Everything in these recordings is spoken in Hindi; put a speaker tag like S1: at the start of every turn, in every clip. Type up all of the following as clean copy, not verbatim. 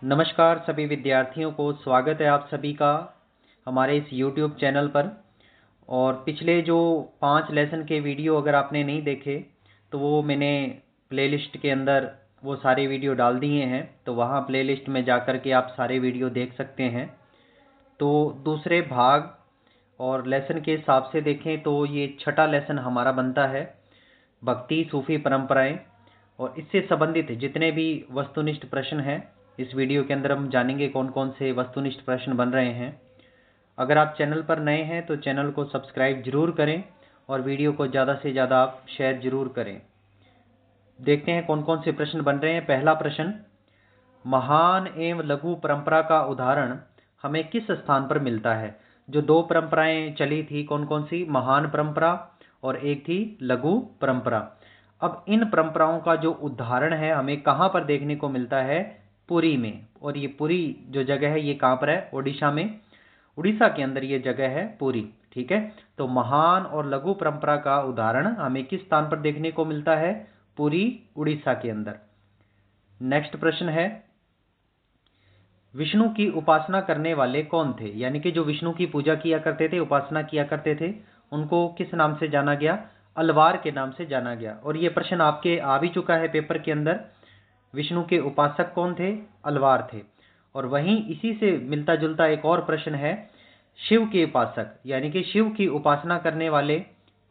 S1: नमस्कार सभी विद्यार्थियों को, स्वागत है आप सभी का हमारे इस YouTube चैनल पर। और पिछले जो 5 लेसन के वीडियो अगर आपने नहीं देखे तो वो मैंने प्लेलिस्ट के अंदर वो सारे वीडियो डाल दिए हैं, तो वहाँ प्लेलिस्ट में जाकर के आप सारे वीडियो देख सकते हैं। तो दूसरे भाग और लेसन के हिसाब से देखें तो ये छठा लेसन हमारा बनता है, भक्ति सूफी परंपराएं। और इससे संबंधित जितने भी वस्तुनिष्ठ प्रश्न हैं इस वीडियो के अंदर हम जानेंगे कौन कौन से वस्तुनिष्ठ प्रश्न बन रहे हैं। अगर आप चैनल पर नए हैं तो चैनल को सब्सक्राइब जरूर करें और वीडियो को ज़्यादा से ज़्यादा आप शेयर जरूर करें। देखते हैं कौन कौन से प्रश्न बन रहे हैं। पहला प्रश्न, महान एवं लघु परंपरा का उदाहरण हमें किस स्थान पर मिलता है? जो 2 परंपराएं चली थी, कौन कौन सी? महान परंपरा और एक थी लघु परंपरा। अब इन परंपराओं का जो उदाहरण है हमें कहाँ पर देखने को मिलता है? पुरी में। और ये पुरी जो जगह है ये कहाँ पर है? ओडिशा में। उड़ीसा के अंदर ये जगह है पुरी। ठीक है, तो महान और लघु परंपरा का उदाहरण हमें किस स्थान पर देखने को मिलता है? पुरी, उड़ीसा के अंदर। नेक्स्ट प्रश्न है, विष्णु की उपासना करने वाले कौन थे? यानी कि जो विष्णु की पूजा किया करते थे, उपासना किया करते थे, उनको किस नाम से जाना गया? अलवार के नाम से जाना गया। और ये प्रश्न आपके आ भी चुका है पेपर के अंदर। विष्णु के उपासक कौन थे? अलवार थे। और वहीं इसी से मिलता जुलता एक और प्रश्न है, शिव के उपासक यानी कि शिव की उपासना करने वाले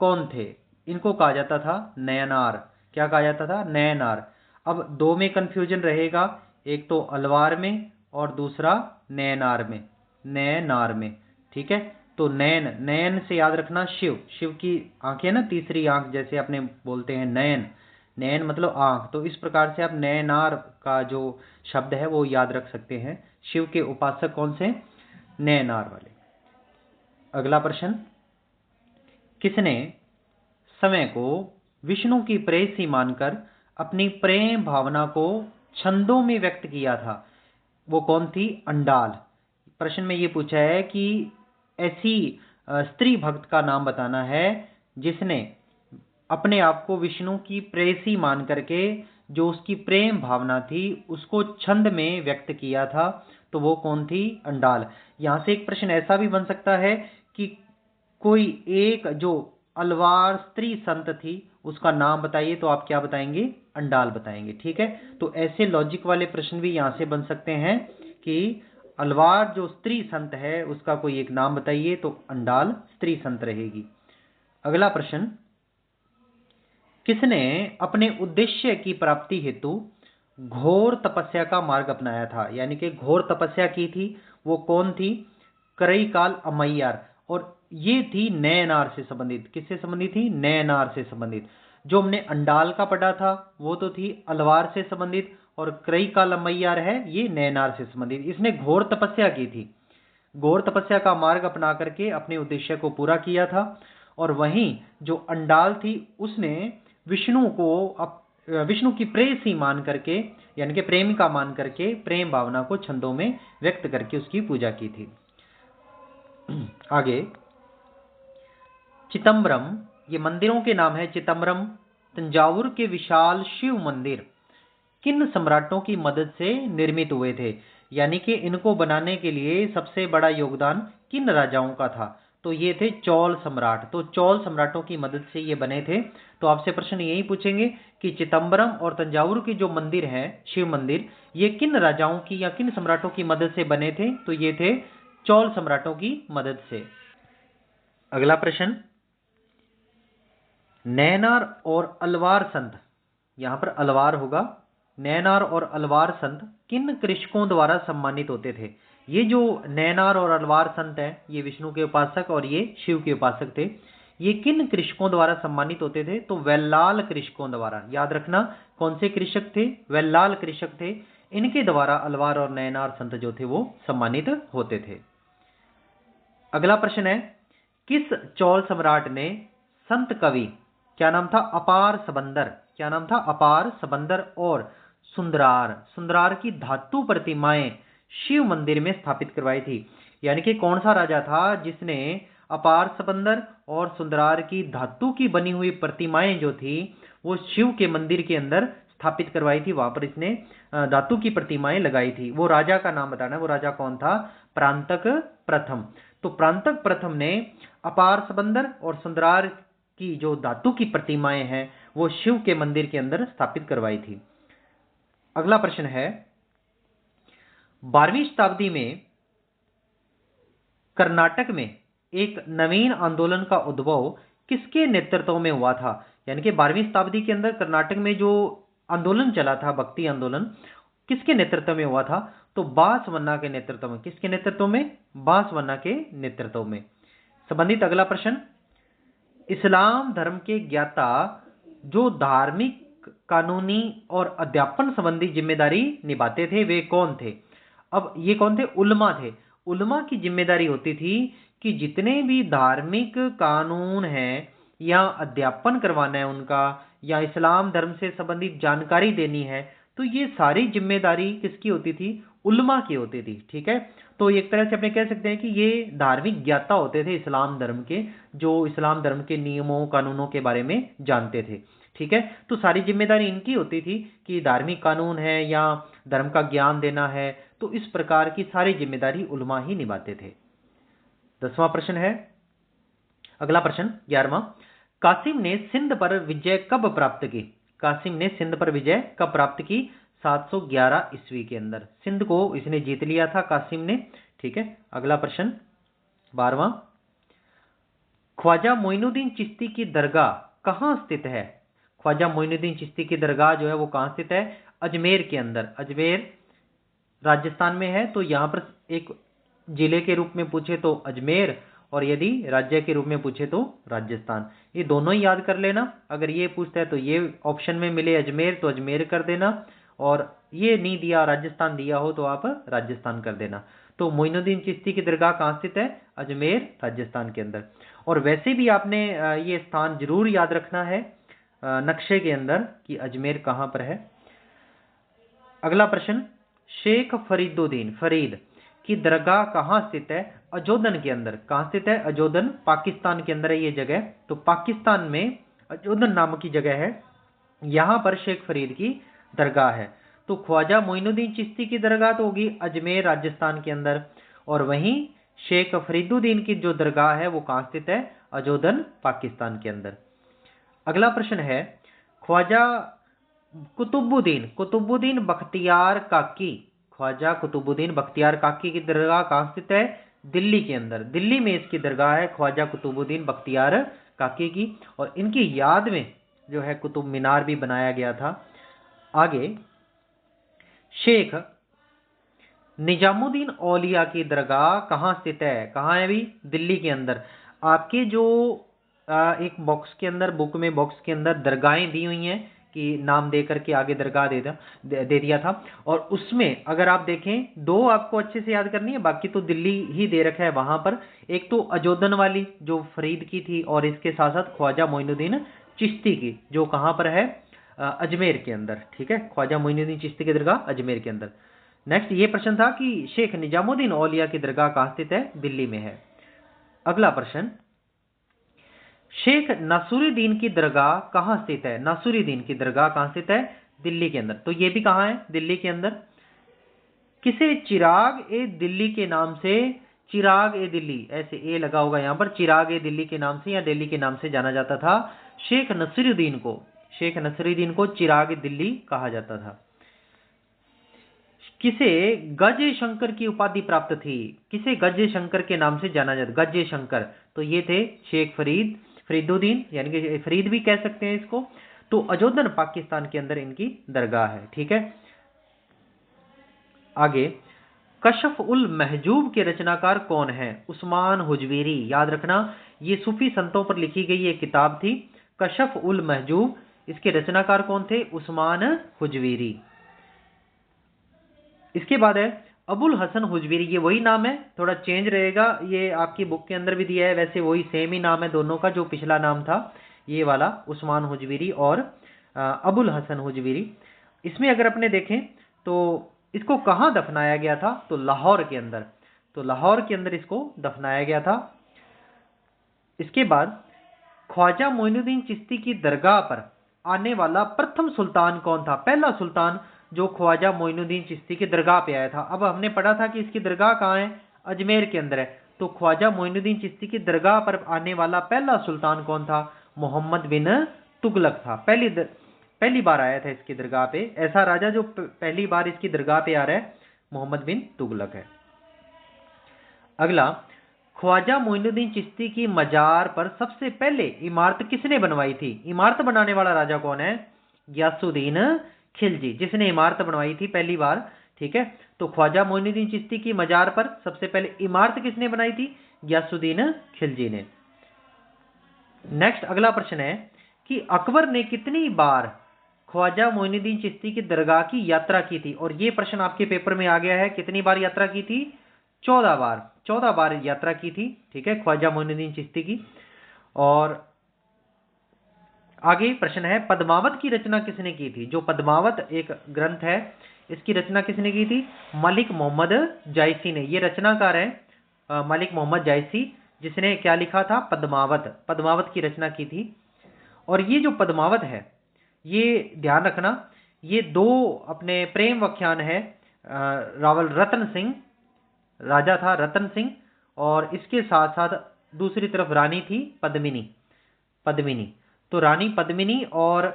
S1: कौन थे? इनको कहा जाता था नयनार। क्या कहा जाता था? नयनार। अब 2 में कंफ्यूजन रहेगा, एक तो अलवार में और दूसरा नयनार में। नयनार में, ठीक है। तो नयन, नयन से याद रखना शिव, शिव की आंखें ना, तीसरी आंख जैसे अपने बोलते हैं नयन, नयन मतलब आंख। तो इस प्रकार से आप नयनार का जो शब्द है वो याद रख सकते हैं। शिव के उपासक कौन से? नयनार वाले। अगला प्रश्न, किसने समय को विष्णु की प्रेयसी मानकर अपनी प्रेम भावना को छंदों में व्यक्त किया था? वो कौन थी? अंडाल। प्रश्न में ये पूछा है कि ऐसी स्त्री भक्त का नाम बताना है जिसने अपने आप को विष्णु की प्रेयसी मान करके जो उसकी प्रेम भावना थी उसको छंद में व्यक्त किया था। तो वो कौन थी? अंडाल। यहां से एक प्रश्न ऐसा भी बन सकता है कि कोई एक जो अलवार स्त्री संत थी उसका नाम बताइए, तो आप क्या बताएंगे? अंडाल बताएंगे। ठीक है, तो ऐसे लॉजिक वाले प्रश्न भी यहां से बन सकते हैं कि अलवार जो स्त्री संत है उसका कोई एक नाम बताइए, तो अंडाल स्त्री संत रहेगी। अगला प्रश्न, किसने अपने उद्देश्य की प्राप्ति हेतु घोर तपस्या का मार्ग अपनाया था? यानी कि घोर तपस्या की थी, वो कौन थी? करईकाल अम्मैयार। और ये थी नयनार से संबंधित। किससे संबंधित थी? नयनार से संबंधित। जो हमने अंडाल का पढ़ा था वो तो थी अलवार से संबंधित, और करईकाल अम्मैयार है ये नयनार से संबंधित। इसने घोर तपस्या की थी, घोर तपस्या का मार्ग अपना करके अपने उद्देश्य को पूरा किया था। और वहीं जो अंडाल थी उसने विष्णु को विष्णु की प्रेयसी मान करके यानी कि प्रेमिका मान करके प्रेम भावना को छंदों में व्यक्त करके उसकी पूजा की थी। आगे, चिदंबरम, ये मंदिरों के नाम है। चिदंबरम, तंजावुर के विशाल शिव मंदिर किन सम्राटों की मदद से निर्मित हुए थे? यानी कि इनको बनाने के लिए सबसे बड़ा योगदान किन राजाओं का था? तो ये थे चोल सम्राट। तो चोल सम्राटों की मदद से ये बने थे। तो आपसे प्रश्न यही पूछेंगे कि चिदंबरम और तंजावुर के जो मंदिर हैं, शिव मंदिर, ये किन राजाओं की या किन सम्राटों की मदद से बने थे? तो ये थे चोल सम्राटों की मदद से। अगला प्रश्न, नैनार और अलवार संत, यहां पर अलवार होगा, नैनार और अलवार संत किन कृषकों द्वारा सम्मानित होते थे? ये जो नैनार और अलवार संत हैं ये विष्णु के उपासक और ये शिव के उपासक थे। ये किन कृषकों द्वारा सम्मानित होते थे? तो वेल्लाल कृषकों द्वारा। याद रखना कौन से कृषक थे? वेल्लाल कृषक थे। इनके द्वारा अलवार और नैनार संत जो थे वो सम्मानित होते थे। अगला प्रश्न है, किस चोल सम्राट ने संत कवि, क्या नाम था? अपार सबंदर। क्या नाम था? अपार सबंदर और सुंदरार, सुंदरार की धातु प्रतिमाएं शिव मंदिर में स्थापित करवाई थी? यानी कि कौन सा राजा था जिसने अपार सबंदर और सुंदरार की धातु की बनी हुई प्रतिमाएं जो थी वो शिव के मंदिर के अंदर स्थापित करवाई थी, वहां पर इसने धातु की प्रतिमाएं लगाई थी। वो राजा का नाम बताना है, वो राजा कौन था? प्रांतक प्रथम। तो प्रांतक प्रथम ने अपार समंदर और सुंदरार की जो धातु की प्रतिमाएं हैं वो शिव के मंदिर के अंदर स्थापित करवाई थी। अगला प्रश्न है, 12वीं शताब्दी में कर्नाटक में एक नवीन आंदोलन का उद्भव किसके नेतृत्व में हुआ था? यानी कि 12वीं शताब्दी के अंदर कर्नाटक में जो आंदोलन चला था, भक्ति आंदोलन, किसके नेतृत्व में हुआ था? तो बासवन्ना के नेतृत्व में। किसके नेतृत्व में? बासवन्ना के नेतृत्व में। संबंधित अगला प्रश्न, इस्लाम धर्म के ज्ञाता जो धार्मिक, कानूनी और अध्यापन संबंधी जिम्मेदारी निभाते थे वे कौन थे? अब ये कौन थे? उलमा थे। उलमा की जिम्मेदारी होती थी कि जितने भी धार्मिक कानून हैं या अध्यापन करवाना है उनका, या इस्लाम धर्म से संबंधित जानकारी देनी है, तो ये सारी जिम्मेदारी किसकी होती थी? उलमा की होती थी। ठीक है, तो एक तरह से अपने कह सकते हैं कि ये धार्मिक ज्ञाता होते थे इस्लाम धर्म के, जो इस्लाम धर्म के नियमों कानूनों के बारे में जानते थे। ठीक है, तो सारी जिम्मेदारी इनकी होती थी कि धार्मिक कानून है या धर्म का ज्ञान देना है, तो इस प्रकार की सारी जिम्मेदारी उलमा ही निभाते थे। 10वां प्रश्न है, अगला प्रश्न 11वां, कासिम ने सिंध पर विजय कब प्राप्त की? कासिम ने सिंध पर विजय कब प्राप्त की? 711 ईस्वी के अंदर सिंध को इसने जीत लिया था कासिम ने। ठीक है, अगला प्रश्न 12वां, ख्वाजा मोइनुद्दीन चिश्ती की दरगाह कहाँ स्थित है? ख्वाजा मोइनुद्दीन चिश्ती की दरगाह जो है वो कहाँ स्थित है? अजमेर के अंदर। अजमेर राजस्थान में है, तो यहां पर एक जिले के रूप में पूछे तो अजमेर, और यदि राज्य के रूप में पूछे तो राजस्थान। ये दोनों ही याद कर लेना। अगर ये पूछता है तो ये ऑप्शन में मिले अजमेर तो अजमेर कर देना, और ये नहीं दिया, राजस्थान दिया हो तो आप राजस्थान कर देना। तो मोइनुद्दीन चिश्ती की दरगाह कहाँ स्थित है? अजमेर राजस्थान के अंदर। और वैसे भी आपने ये स्थान जरूर याद रखना है नक्शे के अंदर कि अजमेर कहाँ पर है। अगला प्रश्न, शेख फरीदुद्दीन फरीद की दरगाह कहाँ स्थित है? अजोदन के अंदर। कहाँ स्थित है? अजोदन, पाकिस्तान के अंदर है ये जगह। तो पाकिस्तान में अजोदन नामक की जगह है, यहां पर शेख फरीद की दरगाह है। तो ख्वाजा मोइनुद्दीन चिश्ती की दरगाह तो होगी अजमेर राजस्थान के अंदर, और वहीं शेख फरीदुद्दीन की जो दरगाह है वो कहाँ स्थित है? अजोदन, पाकिस्तान के अंदर। अगला प्रश्न है, ख्वाजा कुतुबुद्दीन बख्तियार काकी, ख्वाजा कुतुबुद्दीन बख्तियार काकी की दरगाह कहाँ स्थित है? दिल्ली के अंदर। दिल्ली में इसकी दरगाह है ख्वाजा कुतुबुद्दीन बख्तियार काकी की, और इनकी याद में जो है कुतुब मीनार भी बनाया गया था। आगे, शेख निजामुद्दीन औलिया की दरगाह कहाँ स्थित है? कहाँ है भी? दिल्ली के अंदर। आपके जो एक बॉक्स के अंदर, बुक में बॉक्स के अंदर दरगाहें दी हुई हैं कि नाम दे करके आगे दरगाह दे दिया था, और उसमें अगर आप देखें दो आपको अच्छे से याद करनी है, बाकी तो दिल्ली ही दे रखा है वहां पर। एक तो अजोदन वाली जो फरीद की थी, और इसके साथ साथ ख्वाजा मोइनुद्दीन चिश्ती की जो कहां पर है? अजमेर के अंदर। ठीक है, ख्वाजा मोइनुद्दीन चिश्ती की दरगाह अजमेर के अंदर। नेक्स्ट ये प्रश्न था कि शेख निजामुद्दीन औलिया की दरगाह कहाँ स्थित है? दिल्ली में है। अगला प्रश्न, शेख नसीरुद्दीन की दरगाह कहाँ स्थित है? नसीरुद्दीन की दरगाह कहाँ स्थित है? दिल्ली के अंदर। तो ये भी कहाँ है? दिल्ली के अंदर। किसे चिराग ए दिल्ली के नाम से, चिराग ए दिल्ली ऐसे ए लगा होगा यहां पर, चिराग ए दिल्ली के नाम से या दिल्ली के नाम से जाना जाता था? शेख नसीरुद्दीन को, शेख नसीरुद्दीन को चिराग ए दिल्ली कहा जाता था। किसे गज शंकर की उपाधि प्राप्त थी? किसे गज शंकर के नाम से जाना जाता? गज शंकर, तो ये थे शेख फरीदुद्दीन, यानी कि फरीद भी कह सकते हैं इसको। तो अजोदन पाकिस्तान के अंदर इनकी दरगाह है। ठीक है, आगे, कशफ उल महजूब के रचनाकार कौन है? उस्मान हुजवीरी। याद रखना, ये सूफी संतों पर लिखी गई एक किताब थी कशफ उल महजूब। इसके रचनाकार कौन थे? उस्मान हुजवीरी। इसके बाद है अबुल हसन हुजवीरी। ये वही नाम है, थोड़ा चेंज रहेगा, ये आपकी बुक के अंदर भी दिया है, वैसे वही सेम ही नाम है दोनों का। जो पिछला नाम था ये वाला उस्मान हुजवीरी और अबुल हसन हुजवीरी। इसमें अगर अपने देखें तो इसको कहाँ दफनाया गया था? तो लाहौर के अंदर। तो लाहौर के अंदर इसको दफनाया गया था। इसके बाद ख्वाजा मोइनुद्दीन चिश्ती की दरगाह पर आने वाला प्रथम सुल्तान कौन था? पहला सुल्तान जो ख्वाजा मोइनुद्दीन चिश्ती की दरगाह पे आया था। अब हमने पढ़ा था कि इसकी दरगाह कहाँ है? अजमेर के अंदर है। तो ख्वाजा मोइनुद्दीन चिश्ती की दरगाह पर आने वाला पहला सुल्तान कौन था? मोहम्मद बिन तुगलक था। पहली बार आया था इसकी दरगाह पे। ऐसा राजा जो पहली बार इसकी दरगाह पे आ रहा है, मोहम्मद बिन तुगलक है। अगला, ख्वाजा मोइनुद्दीन चिश्ती की मजार पर सबसे पहले इमारत किसने बनवाई थी? इमारत बनाने वाला राजा कौन है? गियासुद्दीन खिलजी, जिसने इमारत बनवाई थी पहली बार। ठीक है, तो ख्वाजा मोइनुद्दीन चिश्ती की मजार पर सबसे पहले इमारत किसने बनाई थी? गियासुद्दीन खिलजी ने। नेक्स्ट अगला प्रश्न है कि अकबर ने कितनी बार ख्वाजा मोइनुद्दीन चिश्ती की दरगाह की यात्रा की थी? और ये प्रश्न आपके पेपर में आ गया है। कितनी बार यात्रा की थी? 14 बार। 14 बार यात्रा की थी। ठीक है, ख्वाजा मोइनुद्दीन चिश्ती की। और आगे प्रश्न है, पद्मावत की रचना किसने की थी? जो पद्मावत एक ग्रंथ है, इसकी रचना किसने की थी? मलिक मोहम्मद जायसी ने। ये रचनाकार है मलिक मोहम्मद जायसी, जिसने क्या लिखा था? पद्मावत की रचना की थी। और ये जो पद्मावत है, ये ध्यान रखना, ये दो अपने प्रेम व्याख्यान है। रावल रतन सिंह, राजा था रतन सिंह, और इसके साथ साथ दूसरी तरफ रानी थी पद्मिनी। तो रानी पद्मिनी और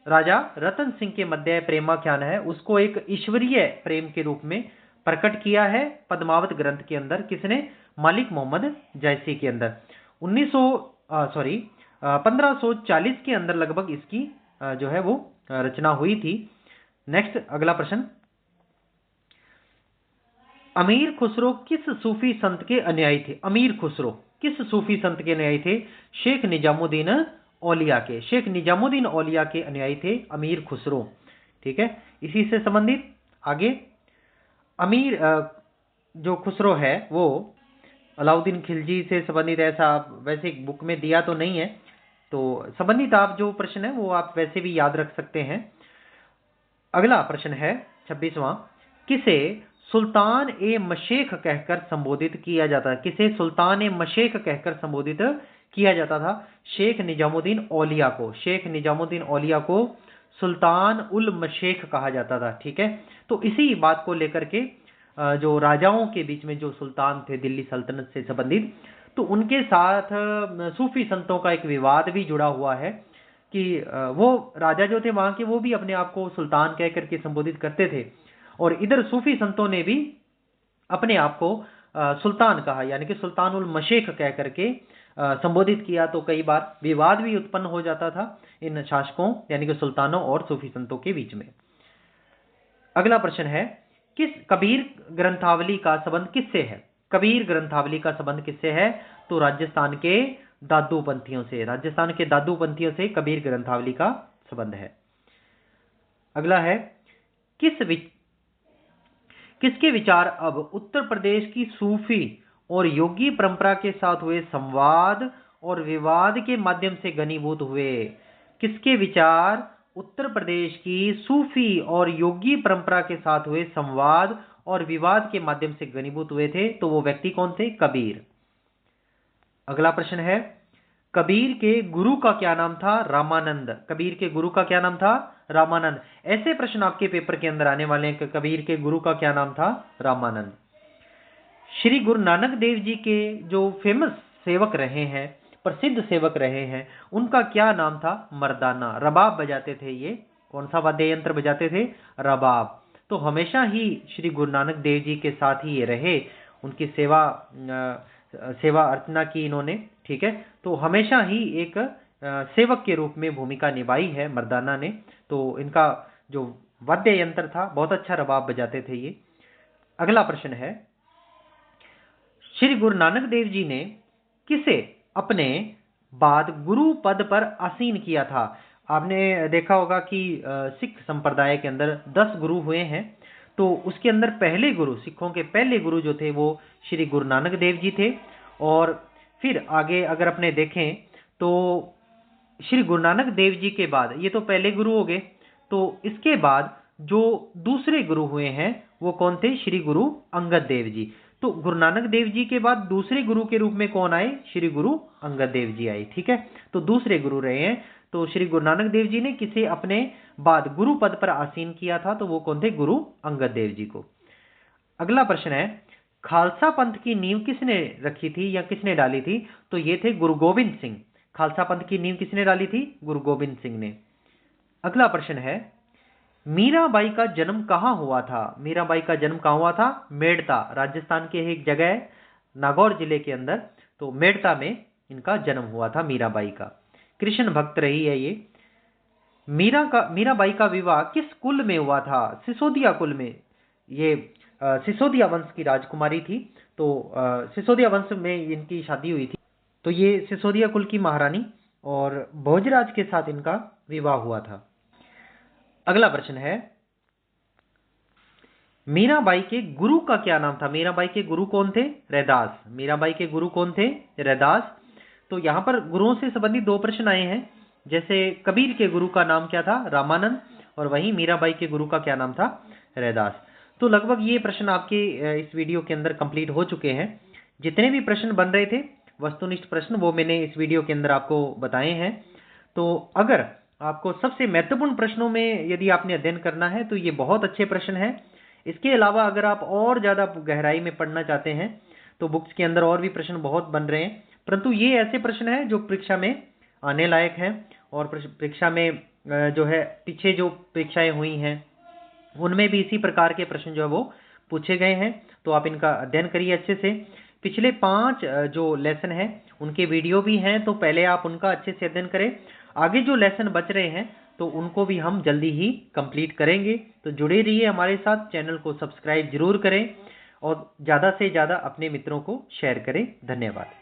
S1: राजा रतन सिंह के मध्य प्रेमाख्यान है, उसको एक ईश्वरीय प्रेम के रूप में प्रकट किया है पद्मावत ग्रंथ के अंदर। किसने? मलिक मोहम्मद जायसी के अंदर। 1540 के अंदर लगभग इसकी जो है वो रचना हुई थी। नेक्स्ट अगला प्रश्न, अमीर खुसरो किस सूफी संत के अनुयायी थे? अमीर खुसरो किस सूफी संत के अनुयायी थे? शेख निजामुद्दीन औलिया के। शेख निजामुद्दीन औलिया के अनुयायी थे अमीर खुसरो। ठीक है, इसी से संबंधित आगे, अमीर जो खुसरो है वो अलाउद्दीन खिलजी से संबंधित, ऐसा वैसे बुक में दिया तो नहीं है, तो संबंधित आप जो प्रश्न है वो आप वैसे भी याद रख सकते हैं। अगला प्रश्न है 26वां, किसे सुल्तान ए मशेख कहकर संबोधित किया जाता है? किसे सुल्तान ए मशेख कहकर संबोधित किया जाता था? शेख निजामुद्दीन औलिया को। शेख निजामुद्दीन औलिया को सुल्तान उल मशेख कहा जाता था। ठीक है, तो इसी बात को लेकर के जो राजाओं के बीच में जो सुल्तान थे दिल्ली सल्तनत से संबंधित, तो उनके साथ सूफी संतों का एक विवाद भी जुड़ा हुआ है कि वो राजा जो थे वहां के, वो भी अपने आप को सुल्तान कह करके संबोधित करते थे, और इधर सूफी संतों ने भी अपने आप को सुल्तान कहा, यानी कि सुल्तान उल मशेख कह करके संबोधित किया। तो कई बार विवाद भी उत्पन्न हो जाता था इन शासकों यानी कि सुल्तानों और सूफी संतों के बीच में। अगला प्रश्न है, किस कबीर ग्रंथावली का संबंध किससे है? कबीर ग्रंथावली का संबंध किससे है? तो राजस्थान के दादूपंथियों से। राजस्थान के दादूपंथियों से कबीर ग्रंथावली का संबंध है। अगला है, किसके विचार अब उत्तर प्रदेश की सूफी और योगी परंपरा के साथ हुए संवाद और विवाद के माध्यम से घनीभूत हुए? किसके विचार उत्तर प्रदेश की सूफी और योगी परंपरा के साथ हुए संवाद और विवाद के माध्यम से घनीभूत हुए थे? तो वो व्यक्ति कौन थे? कबीर। अगला प्रश्न है, कबीर के गुरु का क्या नाम था? रामानंद। कबीर के गुरु का क्या नाम था? रामानंद। ऐसे प्रश्न आपके पेपर के अंदर आने वाले हैं कि कबीर के गुरु का क्या नाम था? रामानंद। श्री गुरु नानक देव जी के जो फेमस सेवक रहे हैं, प्रसिद्ध सेवक रहे हैं, उनका क्या नाम था? मर्दाना। रबाब बजाते थे ये। कौन सा वाद्य यंत्र बजाते थे? रबाब। तो हमेशा ही श्री गुरु नानक देव जी के साथ ही ये रहे, उनकी सेवा अर्चना की इन्होंने। ठीक है, तो हमेशा ही एक सेवक के रूप में भूमिका निभाई है मर्दाना ने। तो इनका जो वाद्य यंत्र था, बहुत अच्छा रबाब बजाते थे ये। अगला प्रश्न है, श्री गुरु नानक देव जी ने किसे अपने बाद गुरु पद पर आसीन किया था? आपने देखा होगा कि सिख संप्रदाय के अंदर 10 गुरु हुए हैं, तो उसके अंदर पहले गुरु, सिखों के पहले गुरु जो थे वो श्री गुरु नानक देव जी थे। और फिर आगे अगर अपने देखें तो श्री गुरु नानक देव जी के बाद, ये तो पहले गुरु हो गए, तो इसके बाद जो दूसरे गुरु हुए हैं वो कौन थे? श्री गुरु अंगद देव जी। तो गुरु नानक देव जी के बाद दूसरे गुरु के रूप में कौन आए? श्री गुरु अंगद देव जी आए। ठीक है, तो दूसरे गुरु रहे हैं। तो श्री गुरु नानक देव जी ने किसे अपने बाद गुरु पद पर आसीन किया था? तो वो कौन थे? गुरु अंगद देव जी को। अगला प्रश्न है, खालसा पंथ की नींव किसने रखी थी या किसने डाली थी? तो ये थे गुरु गोबिंद सिंह। खालसा पंथ की नींव किसने डाली थी? गुरु गोबिंद सिंह ने। अगला प्रश्न है, मीराबाई का जन्म कहाँ हुआ था? मीराबाई का जन्म कहाँ हुआ था? मेड़ता, राजस्थान के एक जगह है नागौर जिले के अंदर, तो मेड़ता में इनका जन्म हुआ था मीराबाई का। कृष्ण भक्त रही है ये। मीराबाई का विवाह किस कुल में हुआ था? सिसोदिया कुल में। ये सिसोदिया वंश की राजकुमारी थी, तो सिसोदिया वंश में इनकी शादी हुई थी। तो ये सिसोदिया कुल की महारानी और भोजराज के साथ इनका विवाह हुआ था। अगला प्रश्न है, मीराबाई के गुरु का क्या नाम था? मीराबाई के गुरु कौन थे? रैदास। मीराबाई के गुरु कौन थे? रैदास। तो यहां पर गुरुओं से संबंधित दो प्रश्न आए हैं। जैसे कबीर के गुरु का नाम क्या था? रामानंद। और वहीं मीराबाई के गुरु का क्या नाम था? रैदास। तो लगभग ये प्रश्न आपके इस वीडियो के अंदर कंप्लीट हो चुके हैं। जितने भी प्रश्न बन रहे थे वस्तुनिष्ठ प्रश्न, वो मैंने इस वीडियो के अंदर आपको बताए हैं। तो अगर आपको सबसे महत्वपूर्ण प्रश्नों में यदि आपने अध्ययन करना है तो ये बहुत अच्छे प्रश्न हैं। इसके अलावा अगर आप और ज़्यादा गहराई में पढ़ना चाहते हैं तो बुक्स के अंदर और भी प्रश्न बहुत बन रहे हैं, परंतु ये ऐसे प्रश्न हैं जो परीक्षा में आने लायक हैं। और परीक्षा में जो है पीछे जो परीक्षाएं हुई हैं उनमें भी इसी प्रकार के प्रश्न जो है वो पूछे गए हैं। तो आप इनका अध्ययन करिए अच्छे से। पिछले 5 जो लेसन हैं उनके वीडियो भी हैं, तो पहले आप उनका अच्छे से अध्ययन करें। आगे जो लेसन बच रहे हैं तो उनको भी हम जल्दी ही कंप्लीट करेंगे। तो जुड़े रहिए हमारे साथ, चैनल को सब्सक्राइब जरूर करें और ज़्यादा से ज़्यादा अपने मित्रों को शेयर करें। धन्यवाद।